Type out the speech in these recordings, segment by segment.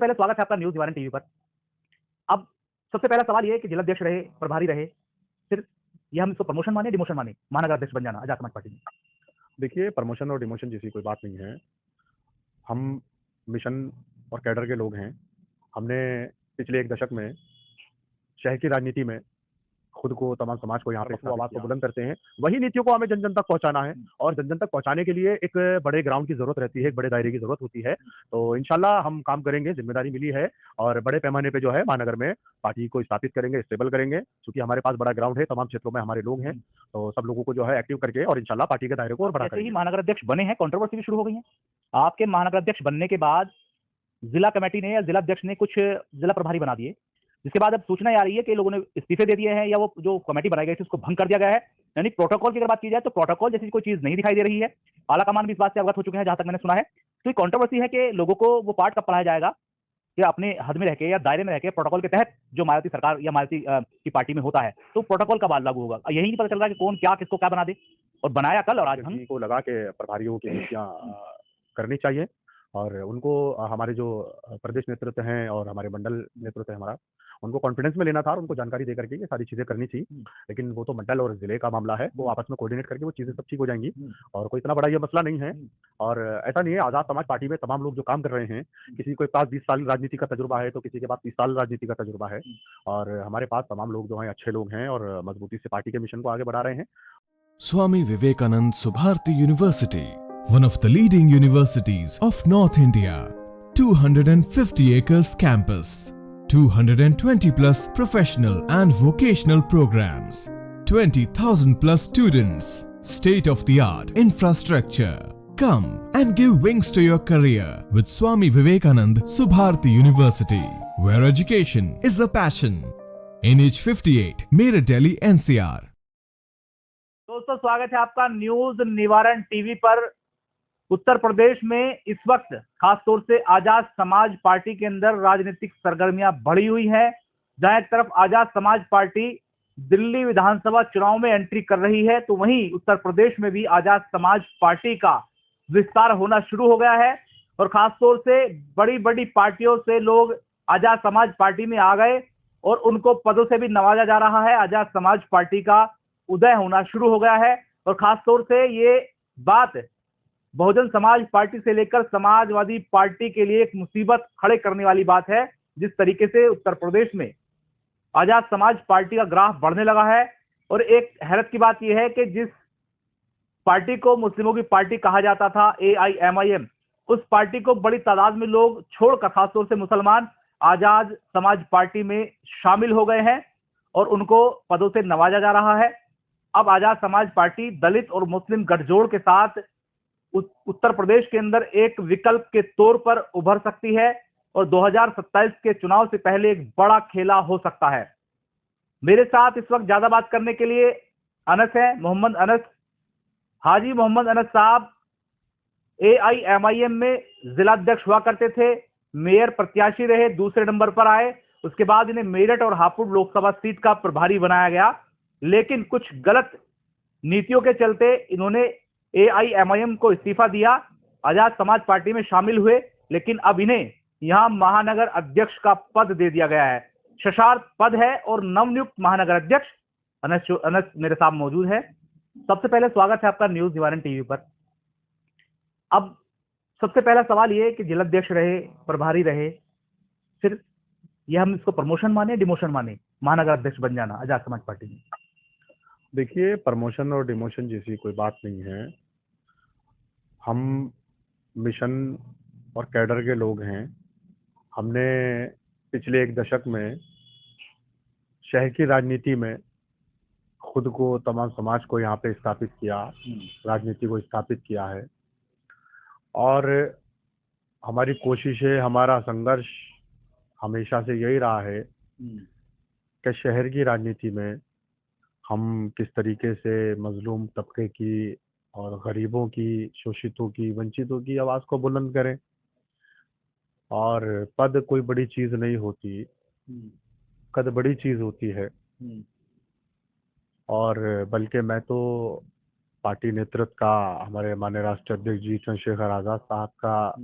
पहले स्वागत है आपका न्यूज़ निवारण टीवी पर। अब सबसे पहला सवाल ये है कि जिलाध्यक्ष रहे, प्रभारी रहे, फिर ये हम इसको प्रमोशन माने, डिमोशन माने? महानगर अध्यक्ष बन जाना आजाद समाज पार्टी में। देखिए, प्रमोशन और डिमोशन जैसी कोई बात नहीं है। हम मिशन और कैडर के लोग हैं। हमने पिछले 1 दशक में शहर की राजनीति में खुद को, तमाम समाज को यहाँ पे आवाज़ को बुलंद करते हैं। वही नीतियों को हमें जन-जन तक पहुँचाना है और जन-जन तक पहुँचाने के लिए एक बड़े ग्राउंड की ज़रूरत रहती है, एक बड़े दायरे की ज़रूरत होती है। तो इंशाल्लाह हम काम करेंगे, ज़िम्मेदारी मिली है और बड़े पैमाने पे जो है महानगर में पार्टी को स्थापित करेंगे, स्टेबल करेंगे। चूँकि हमारे पास बड़ा ग्राउंड है, तमाम क्षेत्रों में हमारे लोग हैं, तो सब लोगों को जो है एक्टिव करके और इंशाल्लाह पार्टी के दायरे को और बड़ा जैसे ही करेंगे। महानगर अध्यक्ष बने हैं, कंट्रोवर्सी भी शुरू हो गई है। आपके महानगर अध्यक्ष बनने के बाद जिला कमेटी ने या जिला अध्यक्ष ने कुछ जिला प्रभारी बना दिए, जिसके बाद अब सूचना आ रही है कि लोगों ने इस्तीफे दे दिए हैं या वो जो कमेटी बनाई गई थी उसको भंग कर दिया गया है। यानी प्रोटोकॉल की अगर बात की जाए तो प्रोटोकॉल जैसी कोई चीज नहीं दिखाई दे रही है। आलाकमान भी इस बात से अवगत हो चुके हैं जहां तक मैंने सुना है। तो ये कंट्रोवर्सी है कि लोगों को वो पार्ट कब पढ़ाया जाएगा कि अपने हद में रह के या दायरे में रह के प्रोटोकॉल के तहत जो मायावती सरकार या मायावती की पार्टी में होता है, तो प्रोटोकॉल कब लागू होगा? यही नहीं पता चल रहा कि कौन क्या किसको क्या बना दे और बनाया कल और आज भंग। को लगा के प्रभारियों की नियुक्तियाँ करनी चाहिए और उनको हमारे जो प्रदेश नेतृत्व हैं और हमारे मंडल नेतृत्व है हमारा, उनको कॉन्फिडेंस में लेना था और उनको जानकारी दे करके ये सारी चीज़ें करनी चाहिए। लेकिन वो तो मंडल और ज़िले का मामला है, वो आपस में कोऑर्डिनेट करके वो चीज़ें सब ठीक हो जाएँगी और कोई इतना बड़ा ये मसला नहीं है। और ऐसा नहीं है, आज़ाद समाज पार्टी में तमाम लोग जो काम कर रहे हैं, किसी के पास 20 साल राजनीति का तजुर्बा है, तो किसी के पास 30 साल राजनीति का तजुर्बा है और हमारे पास तमाम लोग जो हैं अच्छे लोग हैं और मजबूती से पार्टी के मिशन को आगे बढ़ा रहे हैं। Swami Vivekanand Subharti University, one of the leading universities of North India. 250 acres campus, 220 plus professional and vocational programs, 20,000 plus students, state of the art infrastructure. Come and give wings to your career with Swami Vivekanand Subharti University, where education is a passion. NH58, Meerut, Delhi, NCR. दोस्तों स्वागत है आपका news निवारण TV पर। उत्तर प्रदेश में इस वक्त खासतौर से आजाद समाज पार्टी के अंदर राजनीतिक सरगर्मियां बढ़ी हुई हैं। जहां एक तरफ आजाद समाज पार्टी दिल्ली विधानसभा चुनाव में एंट्री कर रही है, तो वहीं उत्तर प्रदेश में भी आजाद समाज पार्टी का विस्तार होना शुरू हो गया है और खासतौर से बड़ी बड़ी पार्टियों से लोग आजाद समाज पार्टी में आ गए और उनको पदों से भी नवाजा जा रहा है। आजाद समाज पार्टी का उदय होना शुरू हो गया है और खासतौर से ये बात बहुजन समाज पार्टी से लेकर समाजवादी पार्टी के लिए एक मुसीबत खड़े करने वाली बात है। जिस तरीके से उत्तर प्रदेश में आजाद समाज पार्टी का ग्राफ बढ़ने लगा है और एक हैरत की बात यह है कि जिस पार्टी को मुस्लिमों की पार्टी कहा जाता था, AIMIM, उस पार्टी को बड़ी तादाद में लोग छोड़कर खासतौर से मुसलमान आजाद समाज पार्टी में शामिल हो गए हैं और उनको पदों से नवाजा जा रहा है। अब आजाद समाज पार्टी दलित और मुस्लिम गठजोड़ के साथ उत्तर प्रदेश के अंदर एक विकल्प के तौर पर उभर सकती है और 2027 के चुनाव से पहले एक बड़ा खेला हो सकता है। मेरे साथ इस वक्त ज्यादा बात करने के लिए अनस है, मोहम्मद अनस। हाजी मोहम्मद अनस साहब AIMIM में जिलाध्यक्ष हुआ करते थे, मेयर प्रत्याशी रहे, दूसरे नंबर पर आए। उसके बाद इन्हें मेरठ और हापुड़ लोकसभा सीट का प्रभारी बनाया गया, लेकिन कुछ गलत नीतियों के चलते इन्होंने AIMIM को इस्तीफा दिया, आजाद समाज पार्टी में शामिल हुए, लेकिन अब इन्हें यहां महानगर अध्यक्ष का पद दे दिया गया है। सशर्त पद है और नवनियुक्त महानगर अध्यक्ष अनस मेरे साथ मौजूद है। सबसे पहले स्वागत है आपका न्यूज निवारण टीवी पर। अब सबसे पहला सवाल ये है कि जिलाध्यक्ष रहे, प्रभारी रहे, फिर ये हम इसको प्रमोशन माने, डिमोशन माने? महानगर अध्यक्ष बन जाना आजाद समाज पार्टी में। देखिए, प्रमोशन और डिमोशन जैसी कोई बात नहीं है। हम मिशन और कैडर के लोग हैं। हमने पिछले 1 दशक में शहर की राजनीति में खुद को, तमाम समाज को यहाँ पे स्थापित किया, राजनीति को स्थापित किया है और हमारी कोशिश है, हमारा संघर्ष हमेशा से यही रहा है कि शहर की राजनीति में हम किस तरीके से मजलूम तबके की और गरीबों की, शोषितों की, वंचितों की आवाज़ को बुलंद करें। और पद कोई बड़ी चीज़ नहीं होती, कद बड़ी चीज़ होती है। और बल्कि मैं तो पार्टी नेतृत्व का, हमारे माननीय राष्ट्रीय अध्यक्ष जी चंद्रशेखर आज़ाद साहब का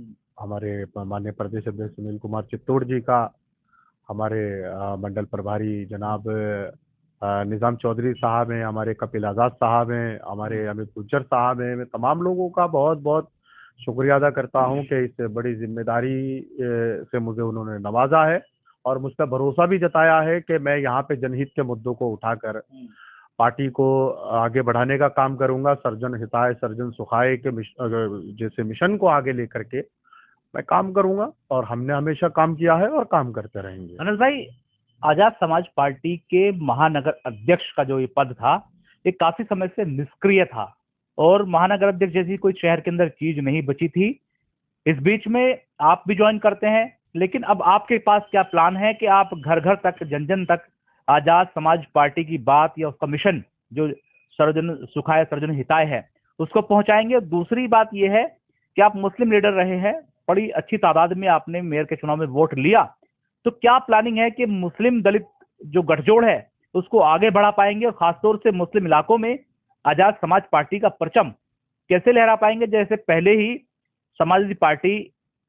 हमारे माननीय प्रदेश अध्यक्ष सुनील कुमार चित्तौड़ जी का, हमारे मंडल प्रभारी जनाब निज़ाम चौधरी साहब हैं, हमारे कपिल आज़ाद साहब हैं, हमारे अमित गुज्जर साहब हैं। मैं तमाम लोगों का बहुत बहुत शुक्रिया अदा करता हूं कि इस बड़ी जिम्मेदारी से मुझे उन्होंने नवाजा है और मुझ पर भरोसा भी जताया है कि मैं यहाँ पे जनहित के मुद्दों को उठाकर पार्टी को आगे बढ़ाने का काम करूंगा। सर्जन हिताय सर्जन सुखाय के जैसे मिशन को आगे लेकर के मैं काम करूंगा और हमने हमेशा काम किया है और काम करते रहेंगे। अनिल भाई, आजाद समाज पार्टी के महानगर अध्यक्ष का जो ये पद था, ये काफी समय से निष्क्रिय था और महानगर अध्यक्ष जैसी कोई शहर के अंदर चीज नहीं बची थी। इस बीच में आप भी ज्वाइन करते हैं, लेकिन अब आपके पास क्या प्लान है कि आप घर घर तक, जन जन तक आजाद समाज पार्टी की बात या उसका मिशन जो सर्वजन सुखाय सर्वजन हिताय है उसको पहुंचाएंगे? दूसरी बात यह है कि आप मुस्लिम लीडर रहे हैं, बड़ी अच्छी तादाद में आपने मेयर के चुनाव में वोट लिया, तो क्या प्लानिंग है कि मुस्लिम दलित जो गठजोड़ है उसको आगे बढ़ा पाएंगे और खासतौर से मुस्लिम इलाकों में आजाद समाज पार्टी का परचम कैसे लहरा पाएंगे? जैसे पहले ही समाजवादी पार्टी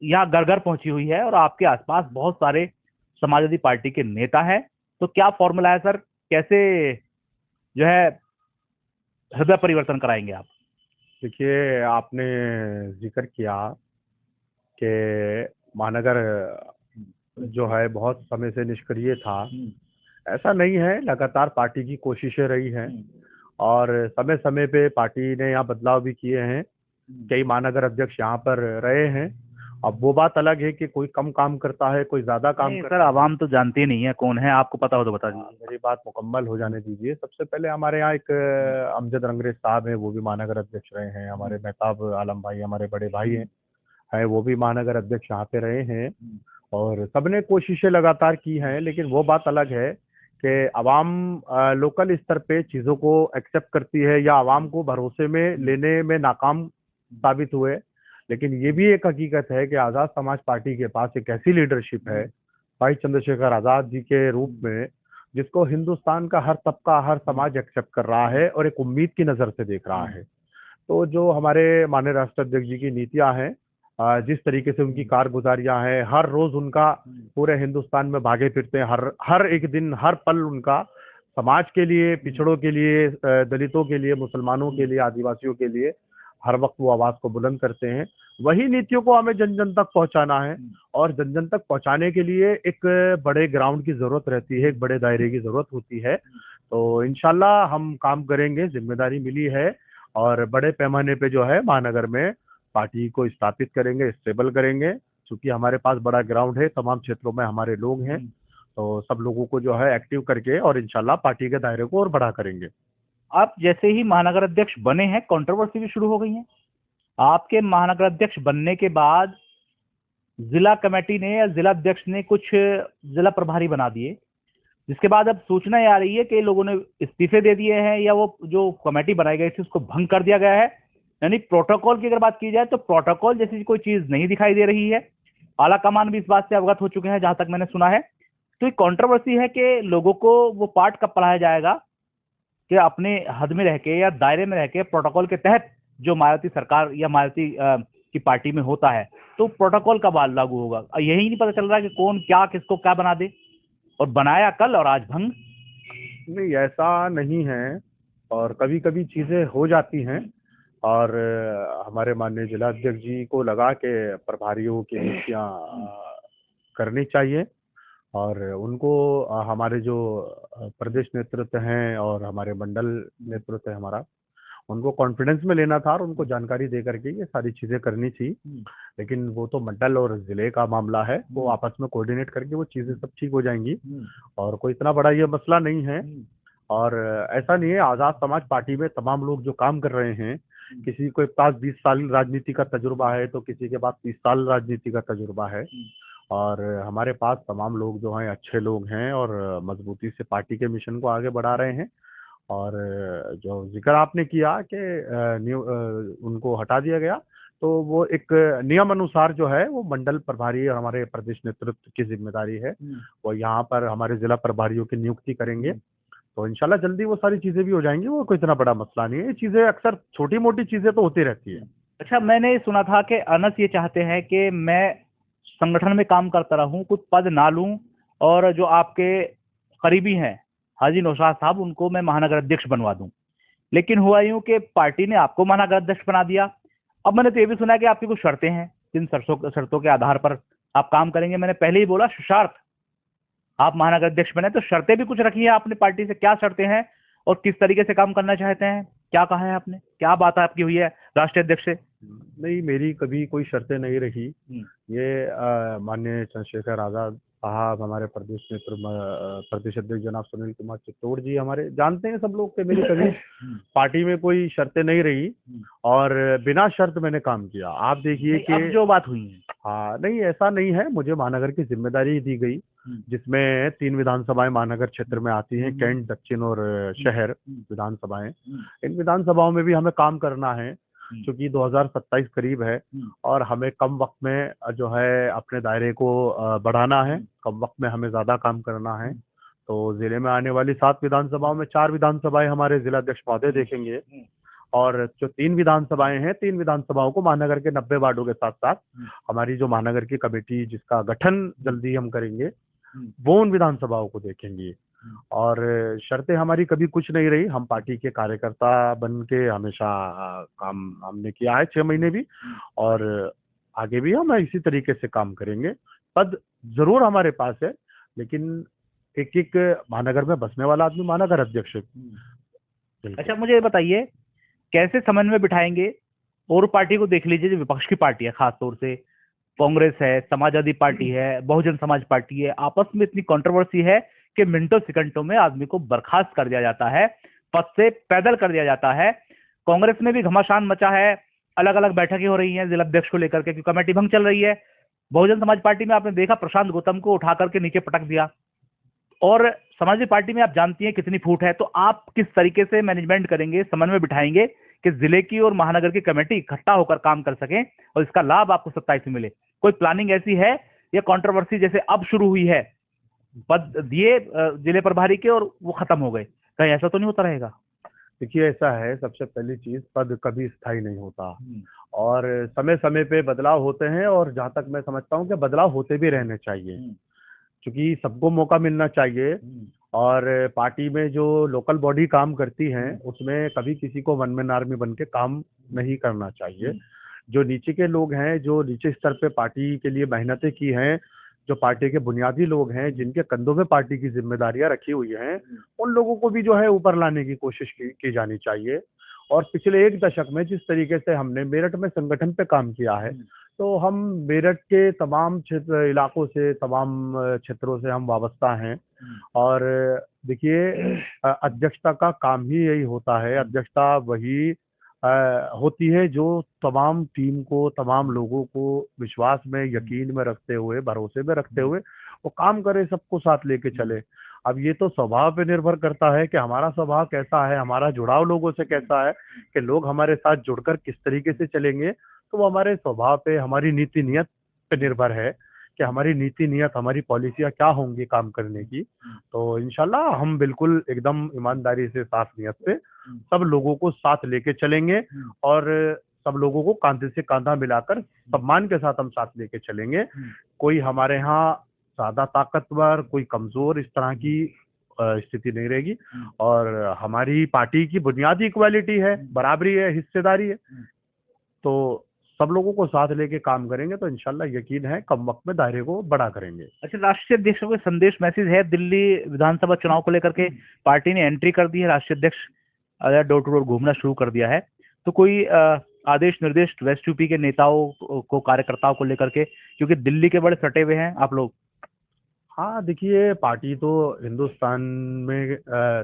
यहाँ घर घर पहुंची हुई है और आपके आसपास बहुत सारे समाजवादी पार्टी के नेता हैं, तो क्या फॉर्मूला है सर, कैसे जो है हृदय परिवर्तन कराएंगे आप? देखिए, आपने जिक्र किया कि महानगर जो है बहुत समय से निष्क्रिय था। ऐसा नहीं है, लगातार पार्टी की कोशिशें रही हैं और समय समय पे पार्टी ने यहाँ बदलाव भी किए हैं। कई महानगर अध्यक्ष यहाँ पर रहे हैं। अब वो बात अलग है कि कोई कम काम करता है, कोई ज्यादा काम करता सर, आवाम तो जानती नहीं है कौन है, आपको पता हो तो बता दीजिए। मेरी बात मुकम्मल हो जाने दीजिए। सबसे पहले हमारे यहाँ एक अमजद रंगरेज साहब हैं, वो भी महानगर अध्यक्ष रहे हैं। हमारे मेहताब आलम भाई हमारे बड़े भाई हैं, वो भी महानगर अध्यक्ष यहाँ पे रहे हैं और सबने कोशिशें लगातार की हैं। लेकिन वो बात अलग है कि आवाम लोकल स्तर पे चीज़ों को एक्सेप्ट करती है या आवाम को भरोसे में लेने में नाकाम साबित हुए। लेकिन ये भी एक हकीकत है कि आज़ाद समाज पार्टी के पास एक ऐसी लीडरशिप है भाई चंद्रशेखर आज़ाद जी के रूप में, जिसको हिंदुस्तान का हर तबका, हर समाज एक्सेप्ट कर रहा है और एक उम्मीद की नज़र से देख रहा है। तो जो हमारे माननीय राष्ट्राध्यक्ष जी की नीतियां हैं, जिस तरीके से उनकी कारगुजारियां हैं, हर रोज उनका पूरे हिंदुस्तान में भागे फिरते हैं, हर एक दिन, हर पल उनका समाज के लिए, पिछड़ों के लिए, दलितों के लिए, मुसलमानों के लिए, आदिवासियों के लिए हर वक्त वो आवाज को बुलंद करते हैं। वही नीतियों को हमें जन जन तक पहुंचाना है और जन जन तक पहुंचाने के लिए एक बड़े ग्राउंड की जरूरत रहती है, एक बड़े दायरे की जरूरत होती है। तो इंशाल्लाह हम काम करेंगे, जिम्मेदारी मिली है और बड़े पैमाने पे जो है महानगर में पार्टी को स्थापित करेंगे, स्टेबल करेंगे। क्योंकि हमारे पास बड़ा ग्राउंड है, तमाम क्षेत्रों में हमारे लोग हैं, तो सब लोगों को जो है एक्टिव करके और इंशाल्लाह पार्टी के दायरे को और बड़ा करेंगे। आप जैसे ही महानगर अध्यक्ष बने हैं, कंट्रोवर्सी भी शुरू हो गई है। आपके महानगर अध्यक्ष बनने के बाद जिला कमेटी ने या जिला अध्यक्ष ने कुछ जिला प्रभारी बना दिए, जिसके बाद अब सूचना आ रही है कि लोगों ने इस्तीफे दे दिए हैं या वो जो कमेटी बनाई गई थी उसको भंग कर दिया गया है। यानी प्रोटोकॉल की अगर बात की जाए तो प्रोटोकॉल जैसी कोई चीज नहीं दिखाई दे रही है। आला कमान भी इस बात से अवगत हो चुके हैं, जहां तक मैंने सुना है। तो एक कंट्रोवर्सी है कि लोगों को वो पार्ट कब पढ़ाया जाएगा कि अपने हद में रह के या दायरे में रह के प्रोटोकॉल के तहत जो मायावती सरकार या मायावती की पार्टी में होता है, तो प्रोटोकॉल कब लागू होगा? यही नहीं पता चल रहा है कि कौन क्या किसको क्या बना दे, और बनाया कल और आज भंग। नहीं, ऐसा नहीं है और कभी कभी चीजें हो जाती हैं और हमारे माननीय जिला अध्यक्ष जी को लगा कि प्रभारियों की नियुक्तियां करनी चाहिए और उनको हमारे जो प्रदेश नेतृत्व हैं और हमारे मंडल नेतृत्व है हमारा, उनको कॉन्फिडेंस में लेना था और उनको जानकारी दे करके ये सारी चीजें करनी थी। लेकिन वो तो मंडल और जिले का मामला है, वो आपस में कोऑर्डिनेट करके वो चीजें सब ठीक हो जाएंगी और कोई इतना बड़ा ये मसला नहीं है। और ऐसा नहीं है, आजाद समाज पार्टी में तमाम लोग जो काम कर रहे हैं, किसी के पास 20 साल राजनीति का तजुर्बा है तो किसी के पास 30 साल राजनीति का तजुर्बा है और हमारे पास तमाम लोग जो हैं अच्छे लोग हैं और मजबूती से पार्टी के मिशन को आगे बढ़ा रहे हैं। और जो जिक्र आपने किया कि उनको हटा दिया गया, तो वो एक नियम अनुसार जो है वो मंडल प्रभारी और हमारे प्रदेश नेतृत्व की जिम्मेदारी है। वो यहाँ पर हमारे जिला प्रभारियों की नियुक्ति करेंगे, तो इंशाल्लाह जल्दी वो सारी चीजें भी हो जाएंगी। वो कोई इतना बड़ा मसला नहीं है, ये चीजें अक्सर छोटी मोटी चीजें तो होती रहती है। अच्छा, मैंने सुना था कि अनस ये चाहते हैं कि मैं संगठन में काम करता रहूं, कुछ पद ना लूं, और जो आपके करीबी हैं हाजी नौशाद साहब, उनको मैं महानगर अध्यक्ष बनवा दूं। लेकिन हुआ यूं कि पार्टी ने आपको महानगर अध्यक्ष बना दिया। अब मैंने तो ये भी सुना है कि आपकी कुछ शर्तें हैं, जिन शर्तों के आधार पर आप काम करेंगे। मैंने पहले ही बोला, शर्त, आप महानगर अध्यक्ष बने तो शर्तें भी कुछ रखी है आपने पार्टी से। क्या शर्तें हैं और किस तरीके से काम करना चाहते हैं, क्या कहा है आपने, क्या बात आपकी हुई है राष्ट्रीय अध्यक्ष से? नहीं, मेरी कभी कोई शर्तें नहीं रही। ये माननीय चंद्रशेखर आजाद साहब, हमारे प्रदेश में प्रदेश अध्यक्ष जनाब सुनील कुमार चित्तौड़ जी, हमारे जानते हैं सब लोग कि मेरी कभी पार्टी में कोई शर्तें नहीं रही और बिना शर्त मैंने काम किया। आप देखिए कि अब जो बात हुई है, हाँ, नहीं ऐसा नहीं है। मुझे महानगर की जिम्मेदारी दी गई, जिसमें 3 विधानसभाएं महानगर क्षेत्र में आती हैं, कैंट, दक्षिण और शहर विधानसभाएं। इन विधानसभाओं में भी हमें काम करना है, क्योंकि 2027 करीब है और हमें कम वक्त में जो है अपने दायरे को बढ़ाना है, कम वक्त में हमें ज्यादा काम करना है। तो जिले में आने वाली 7 विधानसभाओं में 4 विधानसभाएं हमारे जिला अध्यक्ष महोदय देखेंगे और जो 3 विधानसभाएं हैं, 3 विधानसभाओं को महानगर के 90 वार्डों के साथ साथ हमारी जो महानगर की कमेटी जिसका गठन जल्दी हम करेंगे, वो उन विधानसभाओं को देखेंगे। और शर्तें हमारी कभी कुछ नहीं रही। हम पार्टी के कार्यकर्ता बन के हमेशा काम हमने किया है 6 महीने भी, और आगे भी हम इसी तरीके से काम करेंगे। पद जरूर हमारे पास है, लेकिन एक एक महानगर में बसने वाला आदमी महानगर अध्यक्ष है। अच्छा, मुझे ये बताइए, कैसे समन्वय बिठाएंगे? और पार्टी को देख लीजिए, जो विपक्ष की पार्टी है, खासतौर से कांग्रेस है, समाजवादी पार्टी है, बहुजन समाज पार्टी है, आपस में इतनी कंट्रोवर्सी है कि मिनटों सेकंडों में आदमी को बर्खास्त कर दिया जाता है, पद से पैदल कर दिया जाता है। कांग्रेस में भी घमासान मचा है, अलग अलग बैठकें हो रही हैं जिला अध्यक्ष को लेकर के, क्योंकि कमेटी भंग चल रही है। बहुजन समाज पार्टी में आपने देखा, प्रशांत गौतम को उठा करके नीचे पटक दिया। और समाजवादी पार्टी में आप जानती हैं कितनी फूट है। तो आप किस तरीके से मैनेजमेंट करेंगे, समन्वय बिठाएंगे कि जिले की और महानगर की कमेटी इकट्ठा होकर काम कर सकें और इसका लाभ आपको 27 में मिले? कोई प्लानिंग ऐसी है या कंट्रोवर्सी जैसे अब शुरू हुई है, पद दिए जिले प्रभारी के और वो खत्म हो गए, कहीं ऐसा तो नहीं होता रहेगा? देखिए, ऐसा है, सबसे पहली चीज, पद कभी स्थायी नहीं होता और समय समय पे बदलाव होते हैं, और जहां तक मैं समझता हूं कि बदलाव होते भी रहने चाहिए, क्योंकि सबको मौका मिलना चाहिए। और पार्टी में जो लोकल बॉडी काम करती हैं, उसमें कभी किसी को वन मैन आर्मी बन के काम नहीं करना चाहिए। जो नीचे के लोग हैं, जो नीचे स्तर पे पार्टी के लिए मेहनतें की हैं, जो पार्टी के बुनियादी लोग हैं, जिनके कंधों पे पार्टी की जिम्मेदारियां रखी हुई हैं, उन लोगों को भी जो है ऊपर लाने की कोशिश की जानी चाहिए। और पिछले 1 दशक में जिस तरीके से हमने मेरठ में संगठन पे काम किया है, तो हम मेरठ के तमाम क्षेत्र इलाकों से, तमाम क्षेत्रों से हम वाबस्ता हैं। और देखिए, अध्यक्षता का काम ही यही होता है। अध्यक्षता वही होती है जो तमाम टीम को, तमाम लोगों को विश्वास में, यकीन में रखते हुए, भरोसे में रखते हुए वो काम करे, सबको साथ लेके चले। अब ये तो स्वभाव पे निर्भर करता है कि हमारा स्वभाव कैसा है, हमारा जुड़ाव लोगों से कैसा है, कि लोग हमारे साथ जुड़कर किस तरीके से चलेंगे। तो वो हमारे स्वभाव पे, हमारी नीति नियत पे निर्भर है कि हमारी नीति नियत, हमारी पॉलिसियां क्या होंगी काम करने की। तो इंशाल्लाह हम बिल्कुल एकदम ईमानदारी से, साफ नियत से सब लोगों को साथ लेके चलेंगे और सब लोगों को कांधे से कांधा मिलाकर सम्मान के साथ हम साथ लेके चलेंगे। कोई हमारे यहाँ ज्यादा ताकतवर, कोई कमजोर, इस तरह की स्थिति नहीं रहेगी। और हमारी पार्टी की बुनियादी क्वालिटी है, बराबरी है, हिस्सेदारी है। तो सब लोगों को साथ लेके काम करेंगे तो इंशाल्लाह यकीन है कम वक्त में दायरे को बड़ा करेंगे। अच्छा, राष्ट्रीय अध्यक्ष को संदेश मैसेज है, दिल्ली विधानसभा चुनाव को लेकर के पार्टी ने एंट्री कर दी है, राष्ट्रीय अध्यक्ष डोर टू डोर घूमना शुरू कर दिया है। तो कोई आदेश निर्देश वेस्ट यूपी के नेताओं को, कार्यकर्ताओं को लेकर के, क्योंकि दिल्ली के बड़े सटे हुए हैं आप लोग? हाँ, देखिए, पार्टी तो हिंदुस्तान में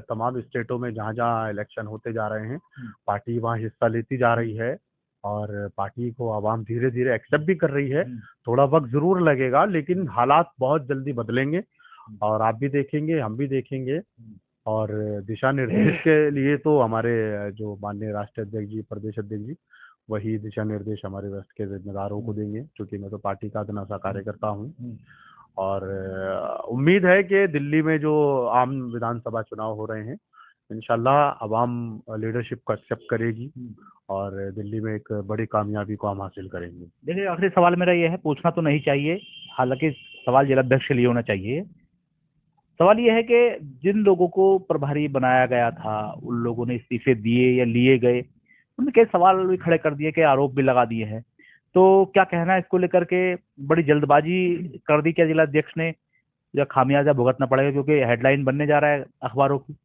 तमाम स्टेटों में जहाँ जहाँ इलेक्शन होते जा रहे हैं, पार्टी वहाँ हिस्सा लेती जा रही है और पार्टी को आवाम धीरे धीरे एक्सेप्ट भी कर रही है। थोड़ा वक्त जरूर लगेगा, लेकिन हालात बहुत जल्दी बदलेंगे और आप भी देखेंगे, हम भी देखेंगे। और दिशा निर्देश के लिए तो हमारे जो माननीय राष्ट्रीय अध्यक्ष जी, प्रदेश अध्यक्ष जी, वही दिशा निर्देश हमारे वेस्ट के जिम्मेदारों को देंगे, क्योंकि मैं तो पार्टी का इतना सा कार्यकर्ता हूँ। और उम्मीद है कि दिल्ली में जो आम विधानसभा चुनाव हो रहे हैं, इंशाल्लाह अवाम लीडरशिप को एक्सेप्ट करेगी और दिल्ली में एक बड़ी कामयाबी को हम हासिल करेंगे। देखिए, आखिरी सवाल मेरा ये है, पूछना तो नहीं चाहिए, हालांकि सवाल जिलाध्यक्ष के लिए होना चाहिए। सवाल ये है कि जिन लोगों को प्रभारी बनाया गया था, उन लोगों ने इस्तीफे दिए या लिए गए, उनने कई सवाल भी खड़े कर दिए, कई आरोप भी लगा दिए हैं। तो क्या कहना है इसको लेकर के? बड़ी जल्दबाजी कर दी क्या जिलाध्यक्ष ने, या खामियाजा भुगतना पड़ेगा क्योंकि हेडलाइन बनने जा रहा है अखबारों की?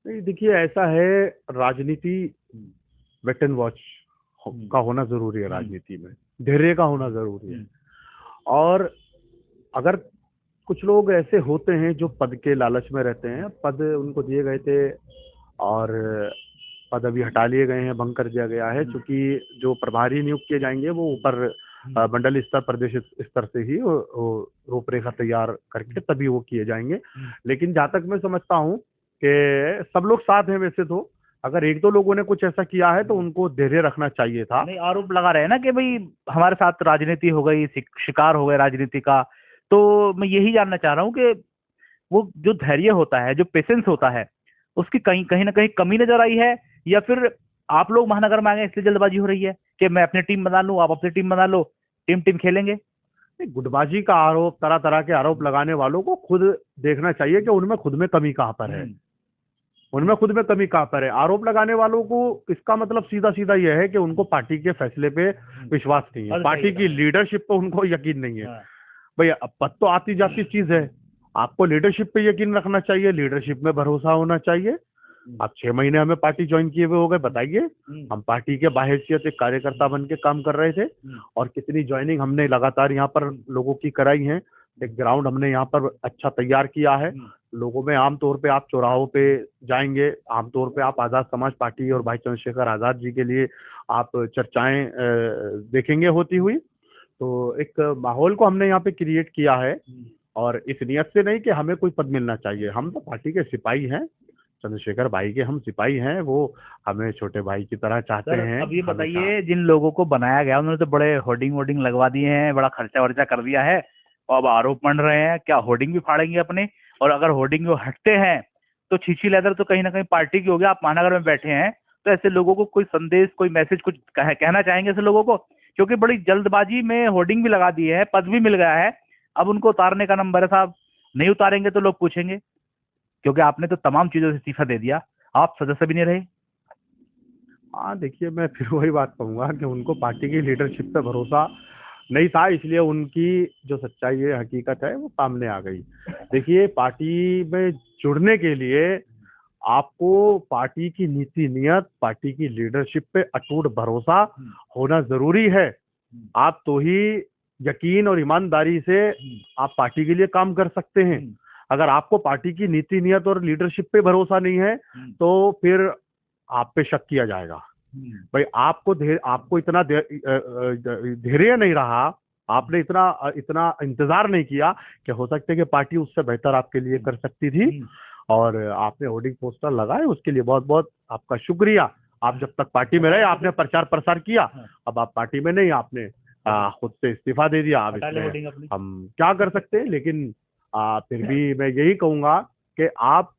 नहीं, देखिए ऐसा है, राजनीति वेट एंड वॉच का होना जरूरी है, राजनीति में धैर्य का होना जरूरी है। और अगर कुछ लोग ऐसे होते हैं जो पद के लालच में रहते हैं, पद उनको दिए गए थे और पद अभी हटा लिए गए हैं, भंग कर दिया गया है, क्योंकि जो प्रभारी नियुक्त किए जाएंगे वो ऊपर मंडल स्तर, प्रदेश स्तर से ही वो रूपरेखा तैयार करके तभी वो किए जाएंगे। लेकिन जहां तक मैं समझता हूँ कि सब लोग साथ हैं वैसे तो, अगर एक दो लोगों ने कुछ ऐसा किया है तो उनको धैर्य रखना चाहिए था। नहीं, आरोप लगा रहे हैं ना कि भाई हमारे साथ राजनीति हो गई, शिकार हो गए राजनीति का। तो मैं यही जानना चाह रहा हूँ कि वो जो धैर्य होता है, जो पेशेंस होता है, उसकी कहीं ना कहीं कमी नजर आई है, या फिर आप लोग महानगर में आ गए इसलिए जल्दबाजी हो रही है कि मैं अपनी टीम बना लूं, आप अपनी टीम बना लो, टीम खेलेंगे? गुटबाजी का आरोप, तरह तरह के आरोप लगाने वालों को खुद देखना चाहिए कि उनमें खुद में कमी कहाँ पर है, उनमें खुद में कमी कहाँ पर है। आरोप लगाने वालों को इसका मतलब सीधा सीधा यह है कि उनको पार्टी के फैसले पे विश्वास नहीं है, पार्टी की लीडरशिप पे उनको यकीन नहीं है। भैया पद तो आती जाती चीज है, आपको लीडरशिप पे यकीन रखना चाहिए, लीडरशिप में भरोसा होना चाहिए। आप 6 महीने हमें पार्टी ज्वाइन किए हुए हो गए, बताइए हम पार्टी के बाहैसियत एक कार्यकर्ता बन के काम कर रहे थे, और कितनी ज्वाइनिंग हमने लगातार यहाँ पर लोगों की कराई है। एक ग्राउंड हमने यहाँ पर अच्छा तैयार किया है। लोगों में आमतौर पे आप चौराहों पे जाएंगे, आमतौर पे आप आजाद समाज पार्टी और भाई चंद्रशेखर आजाद जी के लिए आप चर्चाएं देखेंगे होती हुई। तो एक माहौल को हमने यहाँ पे क्रिएट किया है, और इस नियत से नहीं कि हमें कोई पद मिलना चाहिए। हम तो पार्टी के सिपाही हैं, चंद्रशेखर भाई के हम सिपाही हैं, वो हमें छोटे भाई की तरह चाहते हैं। अब ये बताइए, जिन लोगों को बनाया गया उन्होंने तो बड़े होर्डिंग वोर्डिंग लगवा दिए हैं, बड़ा खर्चा वर्चा कर दिया है, और अब आरोप बन रहे हैं, क्या होर्डिंग भी फाड़ेंगे अपने? और अगर होर्डिंग वो हटते हैं तो छीछी लेदर तो कहीं ना कहीं पार्टी की हो गया। आप महानगर में बैठे हैं, तो ऐसे लोगों को कोई संदेश, कोई मैसेज कुछ कहना चाहेंगे ऐसे लोगों को? क्योंकि बड़ी जल्दबाजी में होर्डिंग भी लगा दी है, पद भी मिल गया है, अब उनको उतारने का नंबर है साहब। नहीं उतारेंगे तो लोग पूछेंगे, क्योंकि आपने तो तमाम चीजों से इस्तीफा दे दिया, आप सदस्य भी नहीं रहे। हाँ देखिए, मैं फिर वही बात कहूंगा कि उनको पार्टी की लीडरशिप पे भरोसा नहीं था, इसलिए उनकी जो सच्चाई है, हकीकत है, वो सामने आ गई। देखिए, पार्टी में जुड़ने के लिए आपको पार्टी की नीति नियत, पार्टी की लीडरशिप पे अटूट भरोसा होना जरूरी है। आप तो ही यकीन और ईमानदारी से आप पार्टी के लिए काम कर सकते हैं। अगर आपको पार्टी की नीति नियत और लीडरशिप पे भरोसा नहीं है तो फिर आप पे शक किया जाएगा। भाई आपको इतना धैर्य नहीं रहा, आपने इतना इंतजार नहीं किया कि हो सकता है कि पार्टी उससे बेहतर आपके लिए कर सकती थी, और आपने होर्डिंग पोस्टर लगाए, उसके लिए बहुत बहुत आपका शुक्रिया। आप जब तक पार्टी में रहे आपने प्रचार प्रसार किया, अब आप पार्टी में नहीं, आपने खुद से इस्तीफा दे दिया। अब इसमें हम क्या कर सकते हैं, लेकिन फिर भी मैं यही कहूंगा कि आप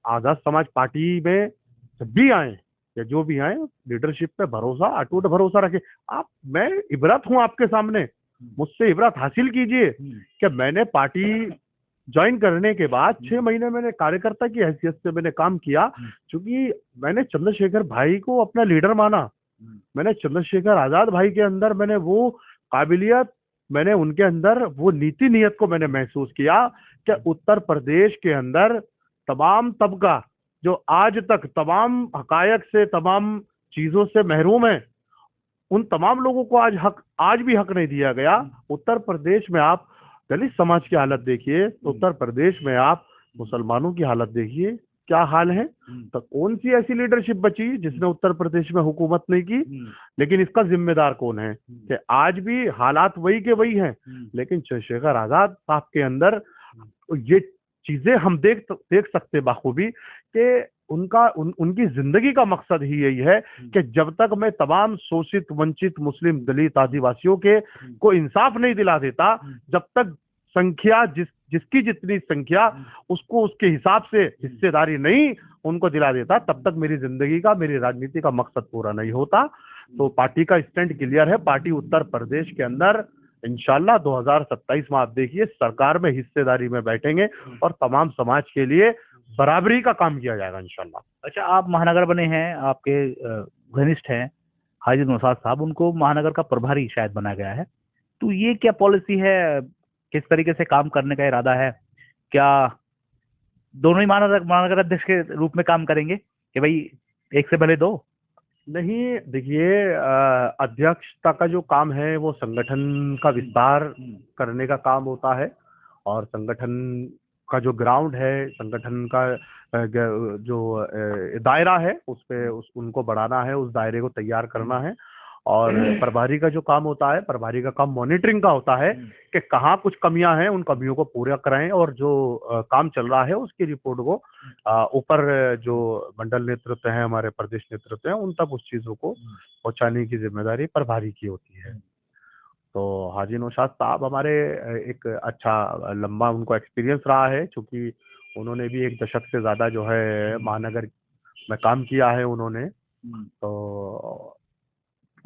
आजाद समाज पार्टी में जब भी आए या जो भी आए, लीडरशिप पे भरोसा, अटूट भरोसा रखें। मैं इबरत हूं आपके सामने, मुझसे इबरत हासिल कीजिए कि मैंने पार्टी ज्वाइन करने के बाद 6 महीने मैंने कार्यकर्ता की हैसियत से मैंने काम किया, क्योंकि मैंने चंद्रशेखर भाई को अपना लीडर माना। मैंने चंद्रशेखर आजाद भाई के अंदर मैंने वो काबिलियत, मैंने उनके अंदर वो नीति नियत को मैंने महसूस किया कि उत्तर प्रदेश के अंदर तमाम तबका जो आज तक तमाम हकायक से, तमाम चीजों से महरूम है, उन तमाम लोगों को आज भी हक नहीं दिया गया। उत्तर प्रदेश में आप दलित समाज की हालत देखिए, उत्तर प्रदेश में आप मुसलमानों की हालत देखिए, क्या हाल है। तो कौन सी ऐसी लीडरशिप बची जिसने उत्तर प्रदेश में हुकूमत नहीं की? लेकिन इसका जिम्मेदार कौन है कि आज भी हालात वही के वही हैं। लेकिन चंद्रशेखर आजाद साहब के अंदर ये चीजें हम देख सकते बाखूबी कि उनकी जिंदगी का मकसद ही यही है कि जब तक मैं तमाम शोषित, वंचित, मुस्लिम, दलित, आदिवासियों के को इंसाफ नहीं दिला देता, जब तक संख्या जिसकी जितनी संख्या उसको उसके हिसाब से हिस्सेदारी नहीं उनको दिला देता, तब तक मेरी जिंदगी का, मेरी राजनीति का मकसद पूरा नहीं होता। तो पार्टी का स्टैंड क्लियर है। पार्टी उत्तर प्रदेश के अंदर इंशाल्लाह 2027 में आप देखिए सरकार में हिस्सेदारी में बैठेंगे और तमाम समाज के लिए बराबरी का काम किया जाएगा इंशाल्लाह। अच्छा, आप महानगर बने हैं, आपके घनिष्ठ हैं हाजी नौशाद साहब, उनको महानगर का प्रभारी शायद बनाया गया है, तो ये क्या पॉलिसी है, किस तरीके से काम करने का इरादा है? क्या दोनों ही महानगर अध्यक्ष के रूप में काम करेंगे कि भाई एक से भले दो? नहीं, देखिए अध्यक्षता का जो काम है वो संगठन का विस्तार करने का काम होता है, और संगठन का जो ग्राउंड है, संगठन का जो दायरा है उस पे उनको बढ़ाना है, उस दायरे को तैयार करना है। और प्रभारी का जो काम होता है, प्रभारी का काम मॉनिटरिंग का होता है कि कहाँ कुछ कमियां हैं, उन कमियों को पूरा कराएं, और जो काम चल रहा है उसकी रिपोर्ट को ऊपर जो मंडल नेतृत्व है, हमारे प्रदेश नेतृत्व है, उन तक उस चीजों को पहुंचाने की जिम्मेदारी प्रभारी की होती है। तो हाजी नौशाद साहब हमारे एक अच्छा लंबा उनको एक्सपीरियंस रहा है, क्योंकि उन्होंने भी 1 दशक से ज्यादा जो है महानगर में काम किया है उन्होंने। तो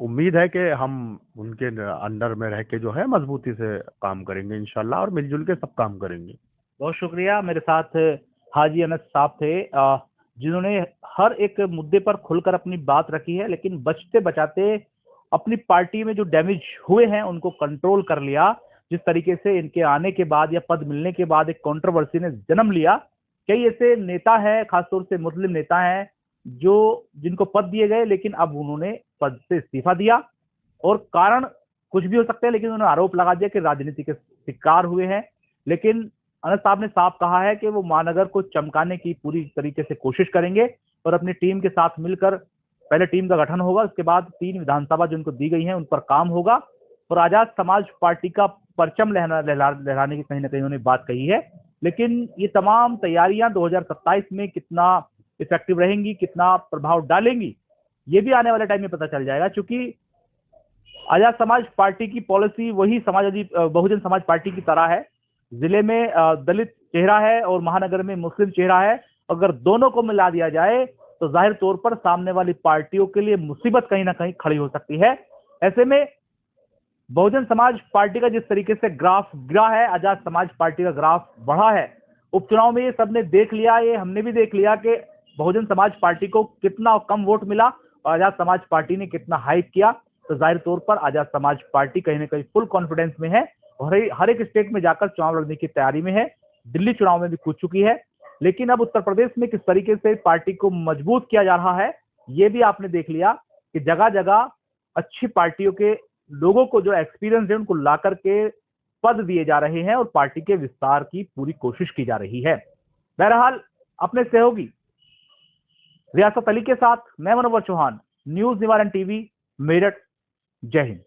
उम्मीद है कि हम उनके अंडर में रह के जो है मजबूती से काम करेंगे इंशाल्लाह, और मिलजुल के सब काम करेंगे। बहुत शुक्रिया। मेरे साथ हाजी अनस साहब थे, जिन्होंने हर एक मुद्दे पर खुलकर अपनी बात रखी है, लेकिन बचते बचाते अपनी पार्टी में जो डैमेज हुए हैं उनको कंट्रोल कर लिया। जिस तरीके से इनके आने के बाद या पद मिलने के बाद एक कंट्रोवर्सी ने जन्म लिया, कई ऐसे नेता हैं, खासतौर से मुस्लिम नेता हैं, जिनको पद दिए गए लेकिन अब उन्होंने पद से इस्तीफा दिया, और कारण कुछ भी हो सकता है, लेकिन उन्होंने आरोप लगा दिया कि राजनीति के शिकार हुए हैं। लेकिन अनस साहब ने साफ कहा है कि वो महानगर को चमकाने की पूरी तरीके से कोशिश करेंगे, और अपनी टीम के साथ मिलकर पहले टीम का गठन होगा, उसके बाद 3 विधानसभा जो उनको दी गई हैं उन पर काम होगा, और आजाद समाज पार्टी का परचम लहराने की कहीं ना कहीं उन्होंने बात कही है। लेकिन ये तमाम तैयारियां 2027 में कितना इफेक्टिव रहेंगी, कितना प्रभाव डालेंगी, ये भी आने वाले टाइम में पता चल जाएगा। क्योंकि आजाद समाज पार्टी की पॉलिसी वही समाजवादी बहुजन समाज पार्टी की तरह है। जिले में दलित चेहरा है और महानगर में मुस्लिम चेहरा है। अगर दोनों को मिला दिया जाए तो जाहिर तौर पर सामने वाली पार्टियों के लिए मुसीबत कहीं ना कहीं खड़ी हो सकती है। ऐसे में बहुजन समाज पार्टी का जिस तरीके से ग्राफ गिरा है, आजाद समाज पार्टी का ग्राफ बढ़ा है। उपचुनाव में ये सबने देख लिया, ये हमने भी देख लिया कि बहुजन समाज पार्टी को कितना कम वोट मिला और आजाद समाज पार्टी ने कितना हाइप किया। तो जाहिर तौर पर आजाद समाज पार्टी कहीं ना कहीं फुल कॉन्फिडेंस में है और हर एक स्टेट में जाकर चुनाव लड़ने की तैयारी में है। दिल्ली चुनाव में भी कूद चुकी है। लेकिन अब उत्तर प्रदेश में किस तरीके से पार्टी को मजबूत किया जा रहा है, ये भी आपने देख लिया कि जगह जगह अच्छी पार्टियों के लोगों को जो एक्सपीरियंस है उनको ला करके पद दिए जा रहे हैं और पार्टी के विस्तार की पूरी कोशिश की जा रही है। बहरहाल अपने सहयोगी रियासत अली के साथ मैं मनोवर चौहान, न्यूज निवारण टीवी, मेरठ। जय हिंद।